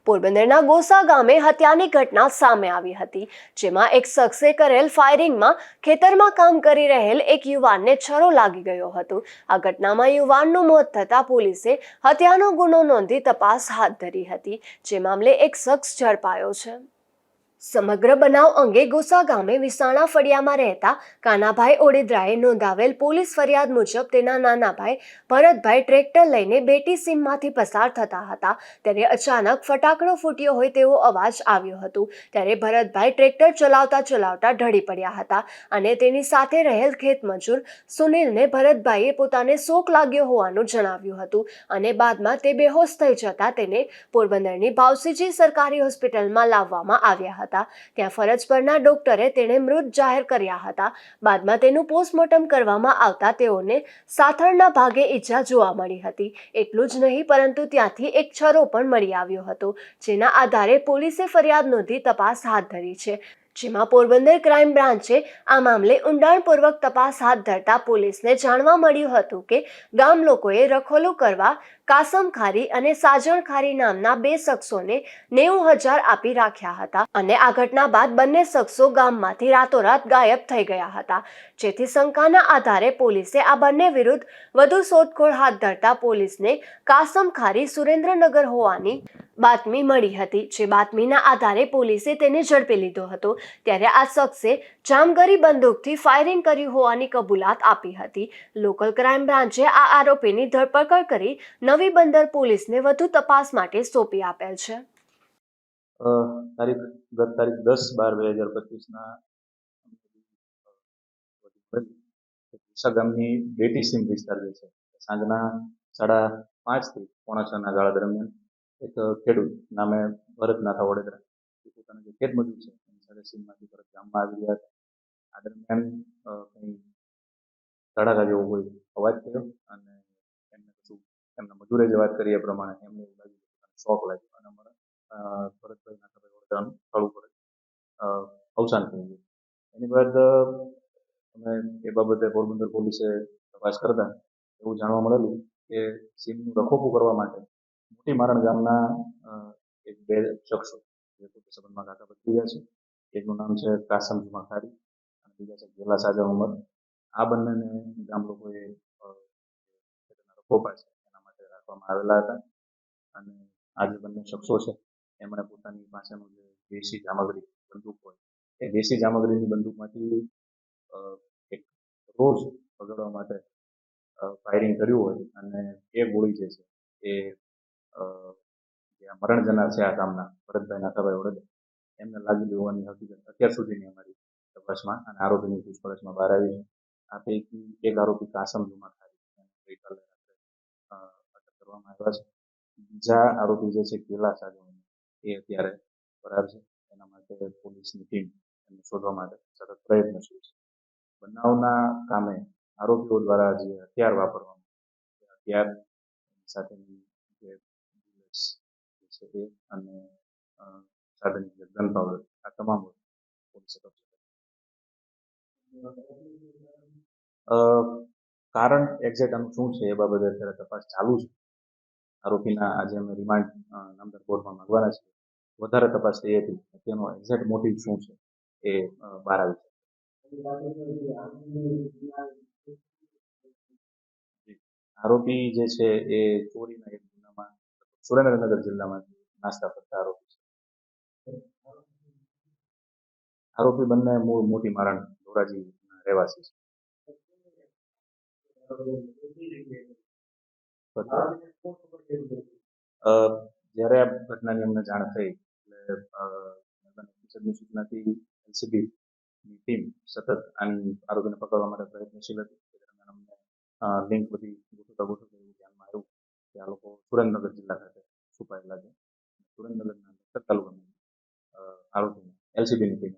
પોરબંદરના ગોસા ગામે હત્યાની ઘટના સામે આવી હતી, જેમાં એક શખ્સે કરેલ ફાયરિંગમાં ખેતરમાં કામ કરી રહેલ એક યુવાનને છરો લાગી ગયો હતો। આ ઘટનામાં યુવાનનું મોત થતાં પોલીસે હત્યાનો ગુનો નોંધી તપાસ હાથ ધરી હતી, જે મામલે એક શખ્સ ઝડપાયો છે। સમગ્ર બનાવ અંગે ગોસા ગામે વિસાણા ફળિયામાં રહેતા કાનાભાઈ ઓડેદરાએ નોંધાવેલ પોલીસ ફરિયાદ મુજબ તેના નાના ભાઈ ભરતભાઈ ટ્રેક્ટર લઈને બેટી સીમમાંથી પસાર થતા હતા, ત્યારે અચાનક ફટાકડો ફૂટ્યો હોય તેવો અવાજ આવ્યો હતો। ત્યારે ભરતભાઈ ટ્રેક્ટર ચલાવતા ઢળી પડ્યા હતા અને તેની સાથે રહેલ ખેતમજૂર સુનિલને ભરતભાઈએ પોતાને શોક લાગ્યો હોવાનું જણાવ્યું હતું અને બાદમાં તે બેહોશ થઈ જતા તેને પોરબંદરની ભાવસીજી સરકારી હોસ્પિટલમાં લાવવામાં આવ્યા હતા। ત્યાં ફરજ પરના ડોક્ટરે તેને મૃત જાહેર કર્યા હતા। બાદમાં તેનું પોસ્ટમોર્ટમ કરવામાં આવતા તેઓને સાથળના ભાગે ઈજા જોવા મળી હતી। એટલું જ નહીં પરંતુ ત્યાંથી એક છરો પણ મળી આવ્યો હતો, જેના આધારે પોલીસે ફરિયાદ નોંધી તપાસ હાથ ધરી છે, જેમાં પોરબંદર ક્રાઇમ બ્રાન્ચે આ મામલે ઊંડાણપૂર્વક તપાસ હાથ ધરતા પોલીસને જાણવા મળ્યું હતું કે ગામ લોકોએ રખોલું કરવા કાસમ ખારી અને સાજણ ખારી નામના બે શખ્સોને 90,000 આપી રાખ્યા હતા અને આ ઘટના બાદ બંને શખ્સો ગામમાંથી રાતોરાત ગાયબ થઈ ગયા હતા, જેથી શંકાના આધારે પોલીસે આ બંને વિરુદ્ધ વધુ શોધખોળ હાથ ધરતા પોલીસને કાસમ ખારી સુરેન્દ્રનગર હોવાની બાતમી મળી હતી, જે બાતમીના આધારે પોલીસે તેને ઝડપી લીધો હતો। ત્યારે આ શખ્સે જામગરી બંદૂકથી ફાયરિંગ કર્યું હોવાની કબૂલાત આપી હતી। લોકલ ક્રાઇમ બ્રાન્ચે આ આરોપીની ધરપકડ કરી નવી બંદર પોલીસને વધુ તપાસ માટે સોંપી આપેલ છે। તારીખ 10/12/2025 ગોસા ગામની બેટી સીમ વિસ્તાર જે છે સાંજના 5:30 થી 5:45 ગાળા દરમિયાન એક ખેડૂત નામે ભરત નાથા વડોદરા પોતાના જે ખેત મજૂર છે એની સાથે સીમમાંથી પરત ગામમાં આવી રહ્યા હતા। આ દરમિયાન કંઈ ધડાકા જેવો કોઈ અવાજ થયો અને એમને કશું એમના મજૂરે જે વાત કરી એ પ્રમાણે એમને એવું લાગ્યું કે શોક લાગ્યો અને અમારા ભરતભાઈ નાથાભાઈ વડોદરાનું સ્થળ ઉપર અવસાન થઈ ગયું। એની બાદ અમે એ બાબતે પોરબંદર પોલીસે તપાસ કરતા એવું જાણવા મળેલું કે સીમનું રખોપું કરવા માટે મોટી મારણ ગામના એક બે શખ્સો જે પોતે સંબંધમાં કાકા ભત્રીજા છે, એકનું નામ છે કાસમ ખારી અને બીજા છે ગેલા સાજણ ઉમર। આ બંનેને ગામ લોકોએ રખોપા છે એના માટે રાખવામાં આવેલા હતા અને આ જે બંને શખ્સો છે એમણે પોતાની પાસેનું જે દેશી સામગ્રી બંદૂક હોય એ દેશી સામગ્રીની બંદૂકમાંથી એક રોજ પકડવા માટે ફાયરિંગ કર્યું હોય અને એ ગોળી જે છે એ જે મરણ જનાર છે આ કામના ભરતભાઈ નાથાભાઈ વડોદરા એમને લાગેલી હોવાની હકીકત અત્યાર સુધીની અમારી તપાસમાં અને આરોપીની પૂછપરછમાં બહાર આવી છે। આ પૈકી એક આરોપી કાસમ ખારી ગઈકાલે રાત્રે અટક કરવામાં આવ્યા છે। બીજા આરોપી જે છે ગેલા સાજણ એ અત્યારે ફરાર છે। એના માટે પોલીસની ટીમ એમને શોધવા માટે સતત પ્રયત્નશીલ છે। બનાવના કામે આરોપીઓ દ્વારા જે હથિયાર વાપરવામાં હથિયાર સાથેની જે છે એ અને સાધન ગન પાવડર આ તમામ પોલીસે કબજે કારણ એક્ઝેક્ટ આનું શું છે એ બાબતે અત્યારે તપાસ ચાલુ છે। આરોપીના આજે અમે રિમાન્ડ નામદાર કોર્ટમાં માંગવાના છે। વધારે તપાસ થઈ હતી તેનો એક્ઝેક્ટ મોટિવ શું છે એ બહાર આવી છે। આરોપી જે છે એ ચોરીના એક ગુનામાં સુરેન્દ્રનગર જિલ્લામાં નાસ્તા કરતા આરોપી છે। આરોપી બંને મૂળ મોટી મારણ ધોરાજી રહેવાસી છે। જ્યારે આ ઘટનાની અમને જાણ થઈ એટલે સૂચનાથી એલસીબીની ટીમ સતત આરોપીને પકડવા માટે પ્રયત્નશીલ હતી। અમને લિંક બધી ગોઠવતા એવું ધ્યાનમાં આવ્યું કે આ લોકો સુરેન્દ્રનગર જિલ્લા ખાતે છુપાયેલા છે। સુરેન્દ્રનગરના તાલુકામાં આરોપીને એલસીબીની ટીમે